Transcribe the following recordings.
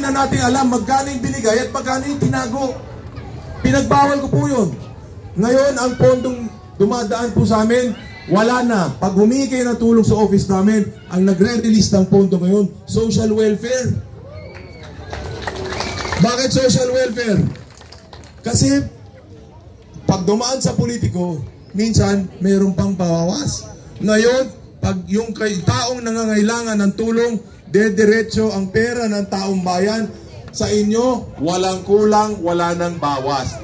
na natin alam magkano yung binigay at magkano yung tinago. Pinagbawal ko po yun. Ngayon, ang pondong dumadaan po sa amin, wala na. Pag humingi kayo ng tulong sa office namin, ang nagre-release ng pondo ngayon, social welfare. Bakit social welfare? Kasi, pag dumaan sa politiko, minsan, mayroon pang bawawas. Ngayon, pag yung taong nangangailangan ng tulong, dediretso ang pera ng taong bayan sa inyo, walang kulang, wala nang bawas.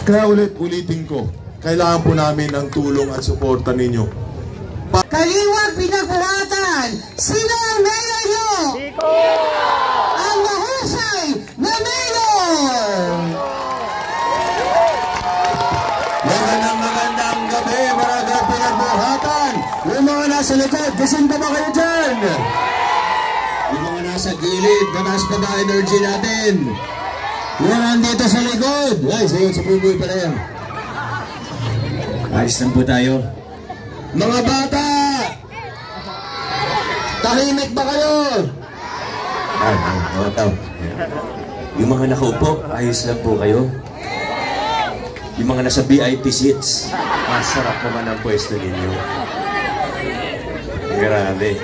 Kaya ulit-ulitin ko, kailangan po namin ng tulong at suporta ninyo. Kaliwag pinagbuhatan, sino ang mayor nyo? Ang mahusay na mayor! Magandang gabi, mga pinagbuhatan! Yung mga nasa likod, gising pa ba kayo dyan? Yung mga nasa gilid, mataas pa ba energy natin? Yung nandito sa likod, ay, sa puboy pa na yan. Ayos lang po tayo. Mga bata! Tahimik ba kayo? Yung mga nakaupo, ayos lang po kayo. Yung mga nasa VIP seats, masarap naman ang pwesto ninyo. Grabe.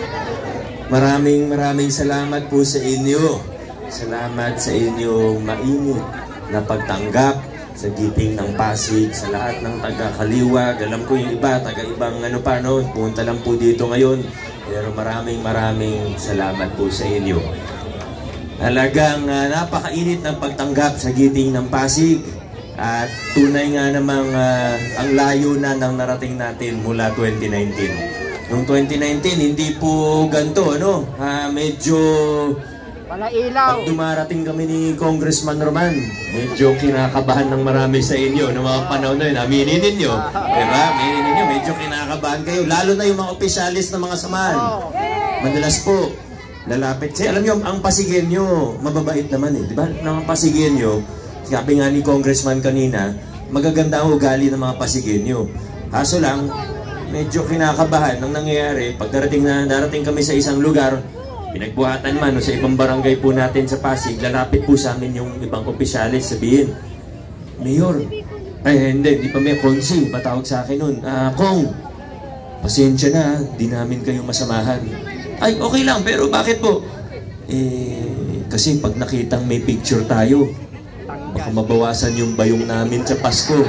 Maraming salamat po sa inyo. Salamat sa inyong mainit na pagtanggap sa giting ng Pasig, sa lahat ng taga-Kaliwag. Alam ko yung iba, taga-ibang punta lang po dito ngayon. Pero maraming salamat po sa inyo. Talagang napakainit ng pagtanggap sa giting ng Pasig. At tunay nga namang ang layo na ng narating natin mula 2019. Noong 2019, hindi po ganito, ano? Medyo pag dumarating kami ni Congressman Roman, medyo kinakabahan ng marami sa inyo ng mga panahon na yun. Aminin ninyo. Diba? Aminin ninyo, medyo kinakabahan kayo. Lalo na yung mga opisyalis ng mga samahan. Madalas po, lalapit. Kasi alam nyo, ang Pasigueño, mababait naman eh. Diba? Ang Pasigueño, sabi nga ni Congressman kanina, magaganda ang ugali ng mga Pasigueño. Kaso lang, medyo kinakabahan ng nangyayari. Pag darating kami sa isang lugar, pinagbuhatan man o sa ibang barangay po natin sa Pasig, lalapit po sa amin yung ibang opisyalis, sabihin, Mayor, hindi pa may konsi, patawag sa akin nun. Kong, pasensya na, di namin kayo masamahan. Ay, okay lang, pero bakit po? Kasi pag nakitang may picture tayo, baka mabawasan yung bayong namin sa Pasko.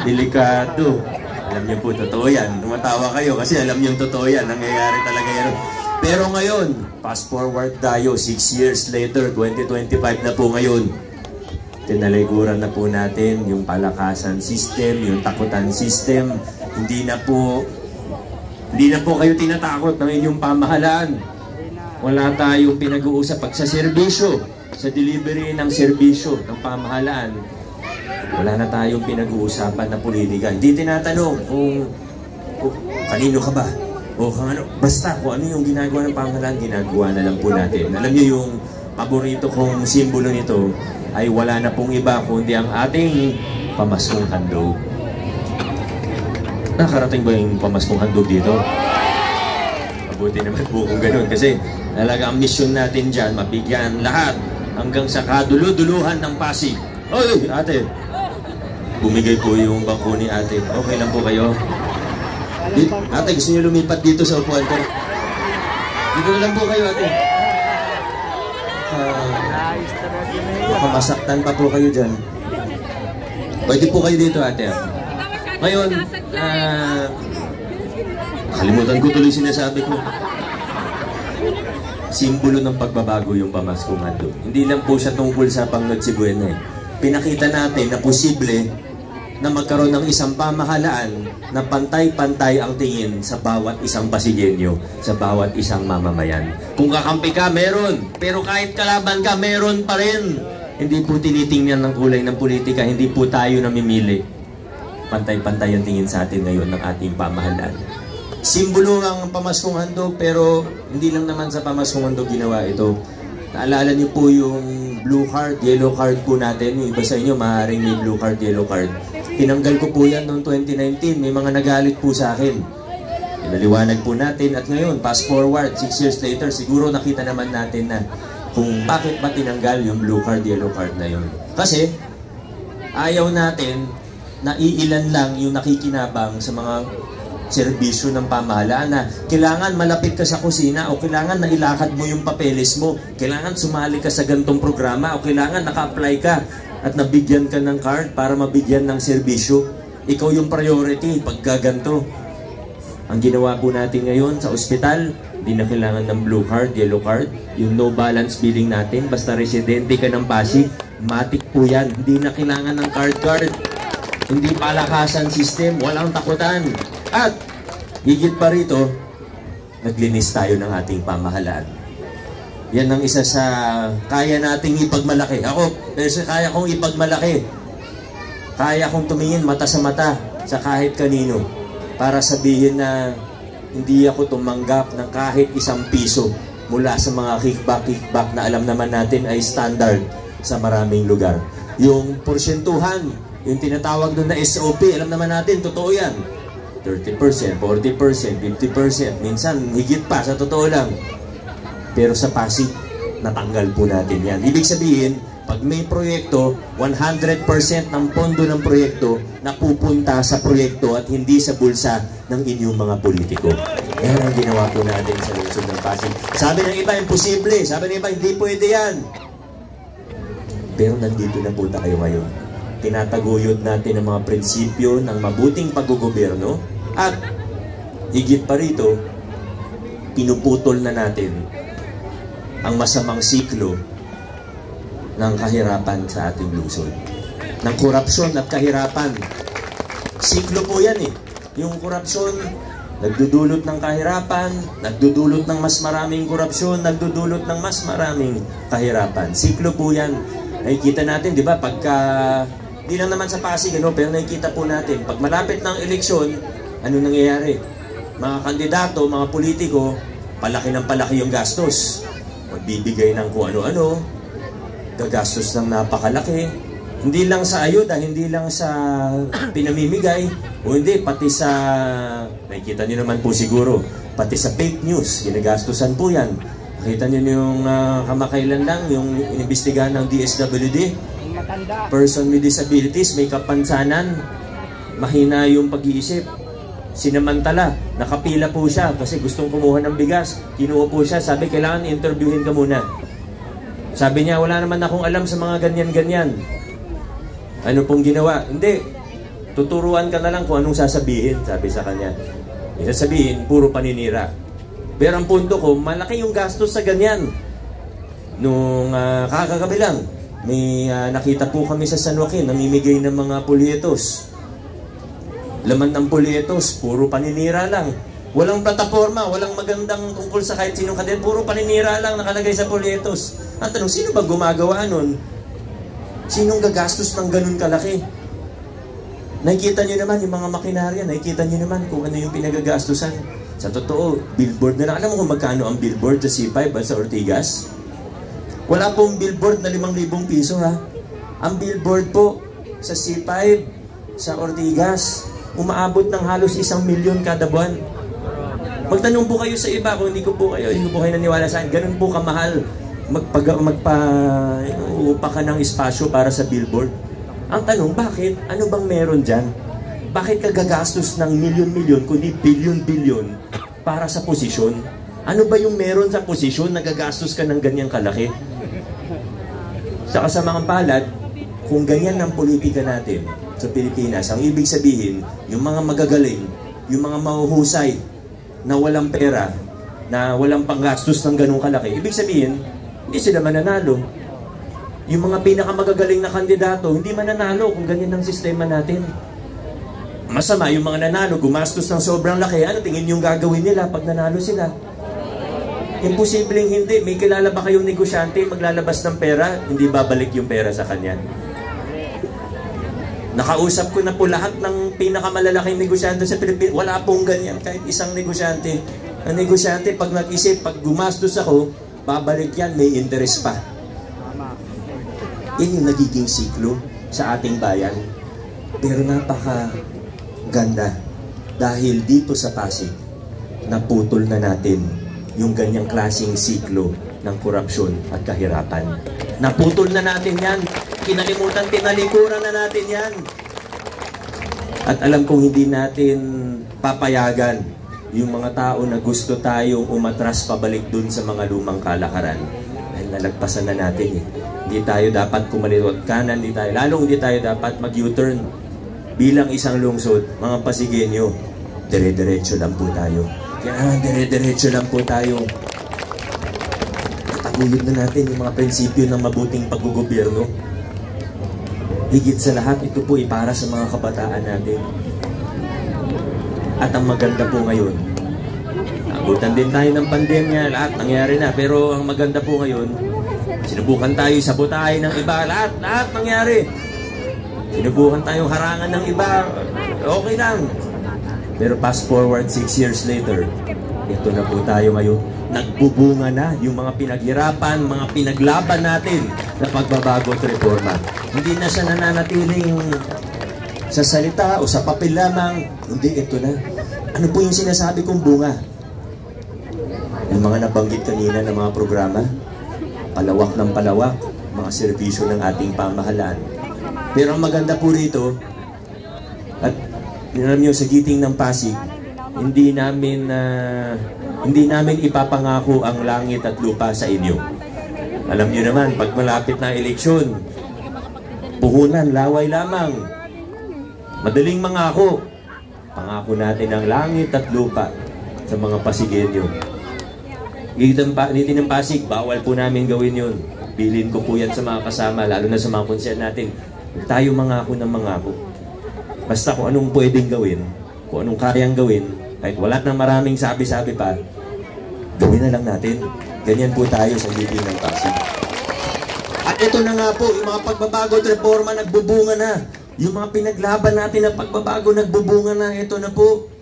Delikado. Alam niyo po, totoo yan. Tumatawa kayo kasi alam niyo totoo yan. Nangyayari talaga yan. Pero ngayon, fast forward tayo, 6 years later, 2025 na po ngayon. Tinalikuran na po natin yung palakasan system, yung takutan system. Hindi na po kayo tinatakot ng inyong pamahalaan. Wala tayong pinag-uusap pag sa serbisyo, sa delivery ng serbisyo ng pamahalaan. Wala na tayong pinag-uusapan na politika. Hindi tinatanong kung kanino ka ba? O kung ano, basta kung ano yung ginagawa ng pamahalaan, ginagawa na lang po natin. Alam niyo yung paborito kong simbolo nito ay wala na pong iba kundi ang ating pamaskong handog. Nakarating ba yung pamaskong handog dito? Mabuti naman po kung ganun kasi talaga ang mission natin dyan, mabigyan lahat hanggang sa kaduluduluhan ng Pasig. Oy, ate! Bumigay po yung bangko ni ate. Okay lang po kayo? Ate, gusto niyo lumipat dito sa upuan ko? Dito na lang po kayo, ate. Masaktan pa po kayo dyan. Pwede po kayo dito, ate. Ngayon, kalimutan ko tuloy sinasabi ko. Simbolo ng pagbabago yung pamaskong handog. Hindi lang po siya tungkol sa Pangnoche Buena eh. Pinakita natin na posible na magkaroon ng isang pamahalaan na pantay-pantay ang tingin sa bawat isang Pasigueño, sa bawat isang mamamayan. Kung kakampi ka, meron. Pero kahit kalaban ka, meron pa rin. Hindi po tinitingnan ng kulay ng politika, hindi po tayo namimili. Pantay-pantay ang tingin sa atin ngayon ng ating pamahalaan. Simbolo ang pamaskong handog, pero hindi lang naman sa pamaskong handog ginawa ito. Naalala niyo po yung blue card, yellow card po natin. Yung iba sa inyo, maaaring may blue card, yellow card. Tinanggal ko po yan noong 2019. May mga nagalit po sa akin. Inaliwanag po natin at ngayon, fast forward, 6 years later, siguro nakita naman natin na kung bakit ba tinanggal yung blue card, yellow card na yun. Kasi, ayaw natin na iilan lang yung nakikinabang sa mga serbisyo ng pamahalaan na kailangan malapit ka sa kusina o kailangan na ilakad mo yung papeles mo, kailangan sumali ka sa gantong programa o kailangan naka-apply ka at nabigyan ka ng card para mabigyan ng serbisyo. Ikaw yung priority pag gaganto. Ang ginawa po natin ngayon sa ospital, hindi na kailangan ng blue card, yellow card, yung no balance billing natin, basta residente ka ng Pasig, matik po yan. Hindi na kailangan ng card. Hindi palakasan system, walang takutan. At higit pa rito, naglinis tayo ng ating pamahalaan. Yan ang isa sa kaya nating ipagmalaki. Ako, kaya kong ipagmalaki. Kaya kong tumingin mata sa mata sa kahit kanino para sabihin na hindi ako tumanggap ng kahit isang piso mula sa mga kickback na alam naman natin ay standard sa maraming lugar. Yung porsyentuhan, yung tinatawag doon na SOP, alam naman natin, totoo yan. 30%, 40%, 50%, minsan higit pa sa totoo lang. Pero sa Pasig, natanggal po natin yan. Ibig sabihin, pag may proyekto, 100% ng pondo ng proyekto napupunta sa proyekto at hindi sa bulsa ng inyong mga politiko. Yan ang ginawa po natin sa lungsod ng Pasig. Sabi ng iba, imposible. Sabi ng iba, hindi pwede yan. Pero nandito na po tayo ngayon. Tinataguyod natin ang mga prinsipyo ng mabuting paggogobyerno at higit pa rito, pinuputol na natin ang masamang siklo ng kahirapan sa ating lungsod. Ng korupsyon at kahirapan. Siklo po yan eh. Yung korupsyon, nagdudulot ng kahirapan, nagdudulot ng mas maraming korupsyon, nagdudulot ng mas maraming kahirapan. Siklo po yan. Nakikita natin, di ba, pagka di lang naman sa Pasig, pero nakikita po natin, pag malapit ng eleksyon, ano nangyayari? Mga kandidato, mga politiko, palaki ng palaki yung gastos. Magbibigay ng kung ano-ano, gagastos ng napakalaki. Hindi lang sa ayuda, hindi lang sa pinamimigay, o hindi, pati sa, nakikita niyo naman po siguro, pati sa fake news, ginagastusan po yan. Nakita niyo yung kamakailan lang, yung inimbestigahan ng DSWD, person with disabilities, may kapansanan, mahina yung pag-iisip. Sinamantala, nakapila po siya kasi gustong kumuha ng bigas. Kinuha po siya, sabi kailangan interviewin ka muna. Sabi niya, wala naman akong alam sa mga ganyan-ganyan. Ano pong ginawa? Hindi, tuturuan ka na lang kung anong sasabihin, sabi sa kanya. Sasabihin, puro paninira. Pero ang punto ko, malaki yung gastos sa ganyan. Nung kakagabi lang, may nakita po kami sa San Joaquin, namimigay ng mga polyetos. Laman ng polyetos, puro paninira lang. Walang plataforma, walang magandang tungkol sa kahit sinong kandidato, puro paninira lang nakalagay sa polyetos. Ang tanong, sino ba gumagawa nun? Sinong gagastos ng ganun kalaki? Nakikita nyo naman yung mga makinarya, nakikita nyo naman kung ano yung pinagagastusan. Sa totoo, billboard na lang. Alam mo kung magkano ang billboard sa C5 at sa Ortigas? Wala pong billboard na 5,000 piso ha. Ang billboard po sa C5, sa Ortigas, umaabot ng halos 1 milyon kada buwan. Magtanong po kayo sa iba kung hindi ko po kayo naniwala sa akin. Ganun po kamahal upa ka ng espasyo para sa billboard. Ang tanong, bakit? Ano bang meron dyan? Bakit ka gagastos ng milyon-milyon kundi bilyon-bilyon para sa posisyon? Ano ba yung meron sa posisyon na gagastos ka ng ganyang kalaki? Sa kasamang palad, kung ganyan ang politika natin sa Pilipinas, ang ibig sabihin, yung mga magagaling, yung mga mahuhusay na walang pera, na walang panggastos ng ganung kalaki, ibig sabihin, hindi sila mananalo. Yung mga pinakamagagaling na kandidato, hindi mananalo kung ganyan ang sistema natin. Masama yung mga nanalo, gumastos ng sobrang laki, ano tingin yung gagawin nila pag nanalo sila? Imposibleng hindi. May kilala ba kayong negosyante maglalabas ng pera, hindi babalik yung pera sa kanya? Nakausap ko na po lahat ng pinakamalalaking negosyante sa Pilipinas. Wala pong ganyan, kahit isang negosyante. Ang negosyante, pag nag-isip, pag gumastos ako, babalik yan, may interest pa. Yan yung nagiging siklo sa ating bayan. Pero napaka ganda dahil dito sa Pasig, naputol na natin yung ganyang klaseng siklo ng korupsyon at kahirapan. Naputol na natin yan. Kinalimutan, tinalikuran na natin yan. At alam kong hindi natin papayagan yung mga tao na gusto tayong umatras pabalik dun sa mga lumang kalakaran. Dahil nalagpasan na natin eh. Hindi tayo dapat kumaliwat kanan, lalong hindi tayo dapat mag-U-turn. Bilang isang lungsod, mga Pasigueño, dire-diretso lang po tayo. Kaya dire-diretso lang po tayo. Taguyod na natin yung mga prinsipyo ng mabuting paggugobyerno. Higit sa lahat, ito po ay para sa mga kabataan natin. At ang maganda po ngayon, abutan din tayo ng pandemya, lahat nangyari na. Pero ang maganda po ngayon, sinubukan tayo sabotahin ng iba, lahat nangyari. Sinubukan tayong harangan ng iba, okay lang. Pero fast forward 6 years later, ito na po tayo ngayon. Nagbubunga na yung mga pinaghirapan, mga pinaglaban natin na pagbabago at reforma. Hindi na siya nananatiling sa salita o sa papel lamang. Hindi, ito na. Ano po yung sinasabi kong bunga? Yung mga nabanggit kanina ng mga programa, palawak ng palawak, mga serbisyo ng ating pamahalaan. Pero ang maganda po rito, at alam nyo, sa giting ng Pasig, hindi namin ipapangako ang langit at lupa sa inyo. Alam nyo naman, pag malapit na eleksyon, puhunan, laway lamang. Madaling mangako. Pangako natin ang langit at lupa sa mga Pasigueño. Giting ng Pasig, bawal po namin gawin yun. Bilin ko po yan sa mga kasama, lalo na sa mga konser natin. Tayo mangako ng mangako. Basta kung anong pwedeng gawin, kung anong kayang gawin, kahit wala nang maraming sabi-sabi pa, gawin na lang natin. Ganyan po tayo sa giting ng Pasig. At ito na nga po, yung mga pagbabago at reforma nagbubunga na. Yung mga pinaglaban natin na pagbabago nagbubunga na. Ito na po.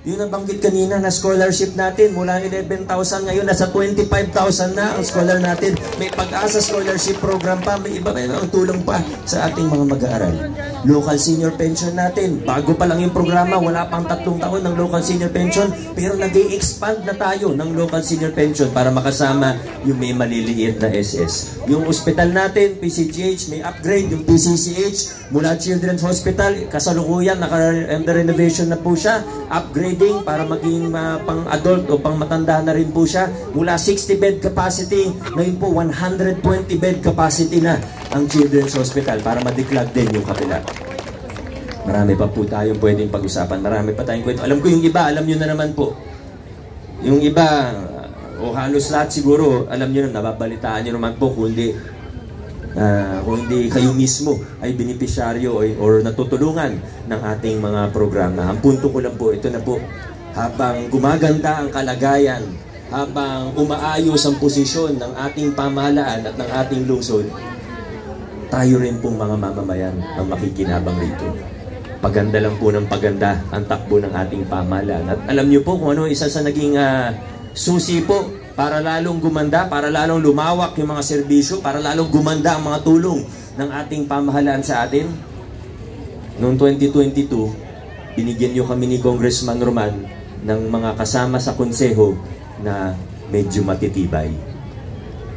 Yung nabanggit kanina na scholarship natin mula 11,000 ngayon nasa 25,000 na ang scholar natin. May Pag-asa scholarship program pa, may iba ang tulong pa sa ating mga mag-aaral. Local senior pension natin, bago pa lang yung programa, wala pang 3 taon ng local senior pension, pero nag-i-expand na tayo ng local senior pension para makasama yung may maliliit na SS. Yung hospital natin, PCGH, may upgrade, yung PCCH mula Children's Hospital, kasalukuyan, naka-under renovation na po siya, upgrade para maging pang-adult o pang-matanda na rin po siya. Mula 60 bed capacity, ngayon po 120 bed capacity na ang Children's Hospital para madeklag din yung kapila. Marami pa po tayong pwedeng pag-usapan. Marami pa tayong kwento. Alam ko yung iba, alam nyo na naman po. Yung iba, o halos lahat siguro, alam nyo na, nababalitaan nyo naman po kung hindi kayo mismo ay beneficiaryo or natutulungan ng ating mga programa. Ang punto ko lang po, ito na po, habang gumaganda ang kalagayan, habang umaayos ang posisyon ng ating pamahalaan at ng ating lungsod, tayo rin pong mga mamamayan ang makikinabang rito. Paganda lang po ng paganda ang takbo ng ating pamahalaan. At alam niyo po kung ano isa sa naging susi po para lalong gumanda, para lalong lumawak yung mga serbisyo, para lalong gumanda ang mga tulong ng ating pamahalaan sa atin. Noong 2022, binigyan nyo kami ni Congressman Roman ng mga kasama sa konseho na medyo matitibay.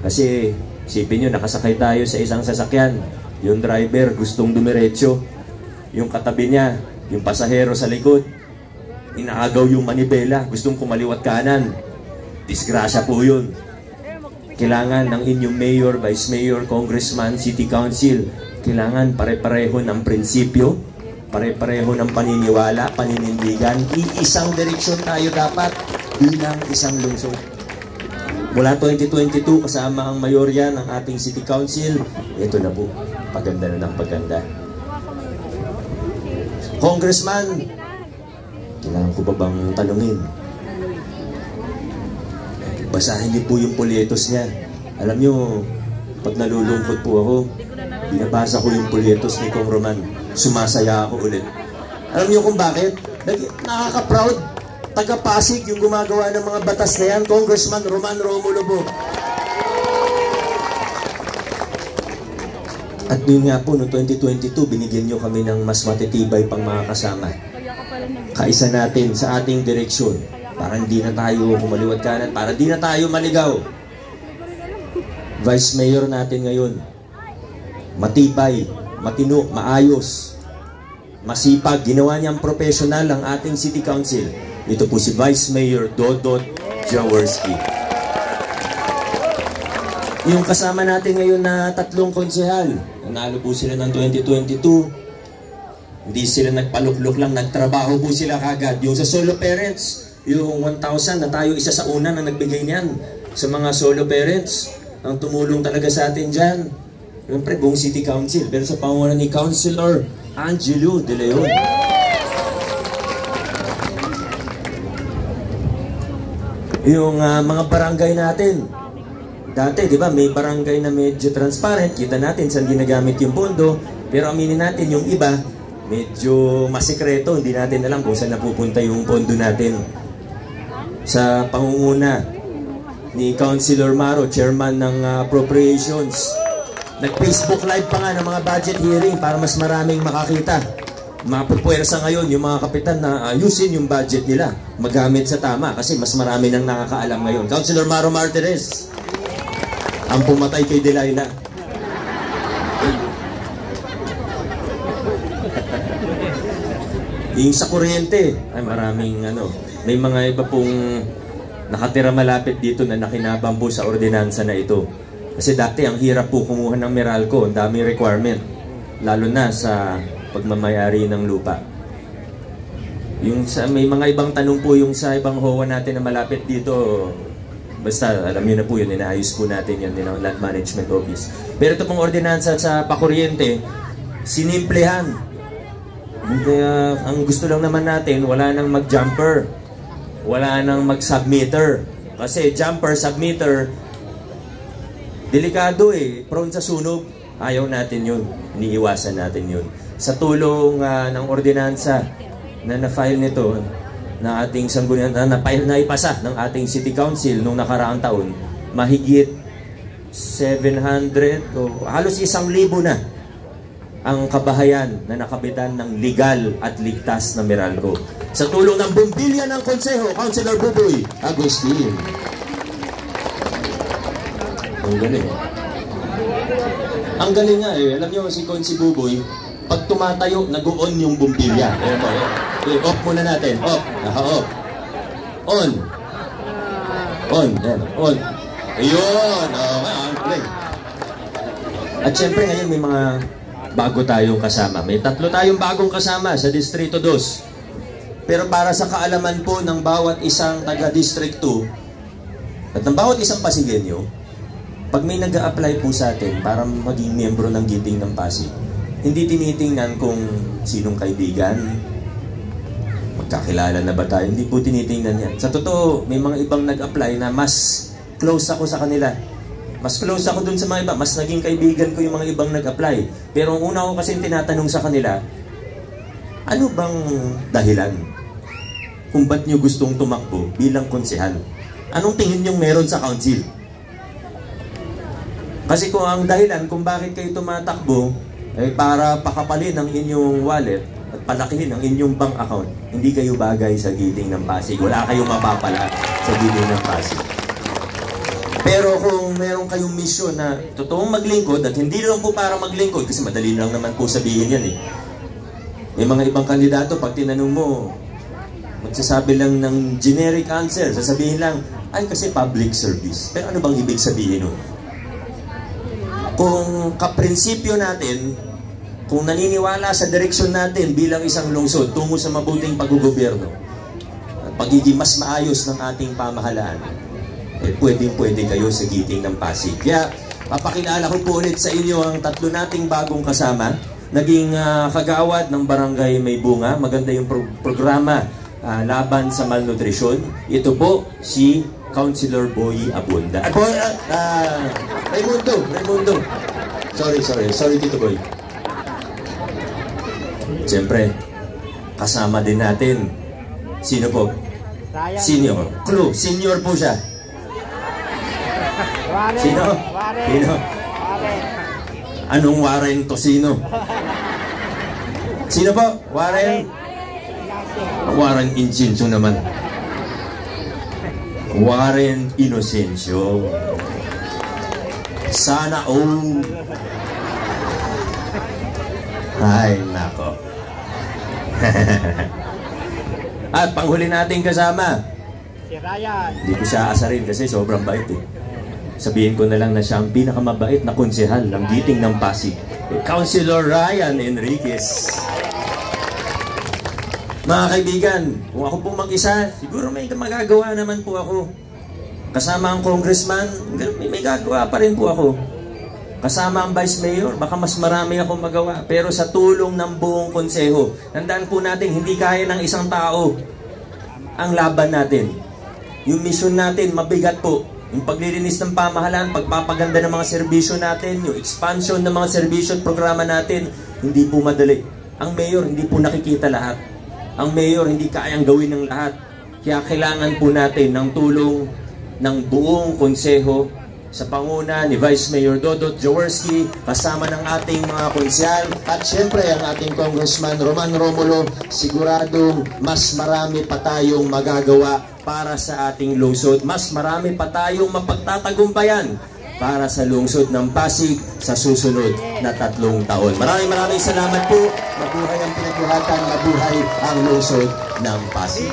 Kasi, isipin nyo, nakasakay tayo sa isang sasakyan. Yung driver gustong dumiretso. Yung katabi niya, yung pasahero sa likod, inaagaw yung manibela, gustong kumaliwat kanan. Disgrasya po yun. Kailangan ng inyong mayor, vice mayor, congressman, city council, kailangan pare-pareho ng prinsipyo, pare-pareho ng paniniwala, paninindigan. Iisang direksyon tayo dapat bilang isang lungsod. Mula 2022, kasama ang mayorya ng ating city council, ito na po, paganda na ng paganda. Congressman, kailangan ko ba bang tanungin? Basahin niyo po yung polyetos niya. Alam niyo, pag nalulungkot po ako, binabasa ko yung polyetos ni Kong Roman. Sumasaya ako ulit. Alam niyo kung bakit? Nakaka-proud. Taga-Pasig yung gumagawa ng mga batas na yan, Congressman Roman Romulo po. At yun nga po, noong 2022, binigyan niyo kami ng mas matitibay pang mga kasama. Kaisa natin sa ating direksyon para hindi na tayo kumaliwat kanan, para di na tayo maligaw. Vice Mayor natin ngayon, matibay, matino, maayos, masipag, ginawa niyang professional ang ating City Council. Ito po si Vice Mayor Dodot Jaworski. Yung kasama natin ngayon na 3 konsehal, nanalo po sila ng 2022. Hindi sila nagpaluklok lang, nagtrabaho po sila kagad. Yung sa solo parents, yung 1,000 na tayo isa sa una na nagbigay niyan sa mga solo parents, ang tumulong talaga sa atin dyan. Siyempre, buong City Council, pero sa pangunan ni Councilor Angelo De Leon. Yung mga barangay natin, dati, di ba, may barangay na medyo transparent, kita natin saan ginagamit yung pondo, pero aminin natin, yung iba, medyo masikreto, hindi natin alam kung saan napupunta yung pondo natin. Sa pangunguna ni Councilor Maro, chairman ng Appropriations, nag-Facebook live pa nga ng mga budget hearing para mas maraming makakita. Mapupuwersa ngayon yung mga kapitan na ayusin yung budget nila, magamit sa tama, kasi mas marami nang nakakaalam ngayon. Councilor Maro Martinez, ang pumatay kay Delilah. Yung sa kuryente, ay maraming may mga iba pong nakatira malapit dito na nakinabang po sa ordinansa na ito. Kasi dati ang hirap po kumuha ng Meralco, ang daming requirement, lalo na sa pagmamayari ng lupa. Yung may mga ibang tanong po yung sa ibang HOA natin na malapit dito. Basta, alam niyo na po yun, inaayos po natin yan ng Land Management Office. Pero ito pong ordinansa sa pakuryente, sinimplehan. Kaya, ang gusto lang naman natin, wala nang mag-jumper. Wala nang mag-submitter. Kasi jumper, submitter, delikado prone sa sunog. Ayaw natin yun. Iniiwasan natin yun. Sa tulong ng ordinansa na na-file nito, na ating sanggunian na naipasa ng ating City Council nung nakaraang taon, mahigit 700 o halos 1,000 na ang kabahayan na nakabitan ng legal at ligtas na Meralco. Sa tulong ng bumbilya ng konseho, Councilor Buboy Agustin. Ang galing. Ang galing nga Alam nyo, si Consi Buboy, pag tumatayo, nag-on yung bumbilya. Off muna natin. Off. Naka-off. On. On. Yan. On. Ayun. Okay. At syempre ngayon may mga bago tayong kasama. May 3 tayong bagong kasama sa Distrito 2. Pero para sa kaalaman po ng bawat isang taga-District 2 at ng bawat isang Pasigenyo, pag may nag-a-apply po sa atin para maging miyembro ng Giting ng Pasig, hindi tinitingnan kung sinong kaibigan, magkakilala na ba tayo. Hindi po tinitingnan yan. Sa totoo, may mga ibang nag-apply na mas close ako sa kanila. Mas close ako dun sa mga iba. Mas naging kaibigan ko yung mga ibang nag-apply. Pero ang una ko kasi tinatanong sa kanila, ano bang dahilan kung ba't nyo gustong tumakbo bilang konsehal? Anong tingin nyo meron sa council? Kasi kung ang dahilan kung bakit kayo tumatakbo para pakapalin ang inyong wallet at palakihin ang inyong bank account, hindi kayo bagay sa Giting ng Pasig. Wala kayong mapapala sa Giting ng Pasig. Pero kung meron kayong mission na totoong maglingkod, at hindi lang po para maglingkod, kasi madali lang naman po sabihin yan May mga ibang kandidato, pag tinanong mo, magsasabi lang ng generic answer, sasabihin lang, ay kasi public service. Pero ano bang ibig sabihin nun? Kung kaprinsipyo natin, kung naniniwala sa direksyon natin bilang isang lungsod tungo sa mabuting paggugobyerno at pagiging mas maayos ng ating pamahalaan, pwedeng-pwede kayo sa Giting ng Pasig. Kaya papakilala ko po ulit sa inyo ang 3 nating bagong kasama. Naging kagawad ng Barangay May Bunga. Maganda yung programa laban sa malnutrisyon. Ito po si Councilor Boy Abunda. Raimundo. Sorry Tito Boy. Siyempre, kasama din natin. Sino po? Senior. Clue, senior po siya. Sino? Anong Warren Tosino? Sino po? Warren Incinso naman. Warren Inocencio. Sana all. Ay, nako. At panghuli nating kasama, si Ryan. Hindi ko siya aasarin kasi sobrang bait eh. Sabihin ko na lang na siya ang pinakamabait na konsehal ng Giting ng Pasig, Councilor Ryan Enriquez. Mga kaibigan, kung ako po mag-isa, siguro may magagawa naman po ako. Kasama ang congressman, may gagawa pa rin po ako. Kasama ang vice mayor, baka mas marami ako magawa. Pero sa tulong ng buong konseho, tandaan po natin, hindi kaya ng isang tao ang laban natin. Yung mission natin, mabigat po. Yung paglilinis ng pamahalaan, pagpapaganda ng mga serbisyo natin, yung expansion ng mga serbisyo at programa natin, hindi po madali. Ang mayor, hindi po nakikita lahat. Ang mayor, hindi kayang gawin ng lahat. Kaya kailangan po natin ng tulong ng buong konseho sa panguna ni Vice Mayor Dodot Jaworski, kasama ng ating mga konsyal at syempre ang ating Congressman Roman Romulo. Siguradong mas marami pa tayong magagawa para sa ating lungsod. Mas marami pa tayong mapagtatagumpayan para sa lungsod ng Pasig sa susunod na 3 taon. Maraming salamat po. Mabuhay ang pinagbuhatan, mabuhay ang lungsod ng Pasig.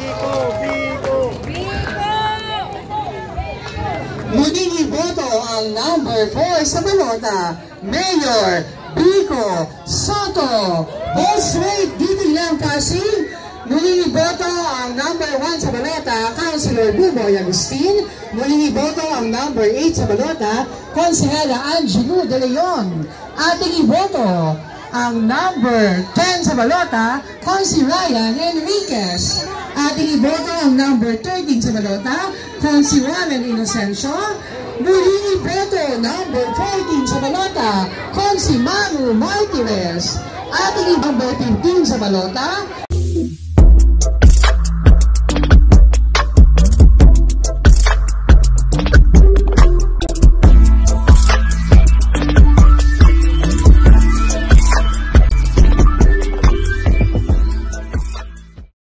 Muling iboto ang number 4 sa balota, Mayor Bico Soto. Boss rate dito lang Pasig. Muling iboto ang number 1 sa balota, Councilor Buboy Agustin. Muling iboto ang number 8 sa balota, Konsehela Angelo De Leon. Ating iboto ang number 10 sa balota, Consi Ryan Enriquez. Ating iboto ang number 13 sa balota, Consi Warren Inocencio. Muling iboto number 14 sa balota, Consi Manu Martinez. Ating number 15 sa balota,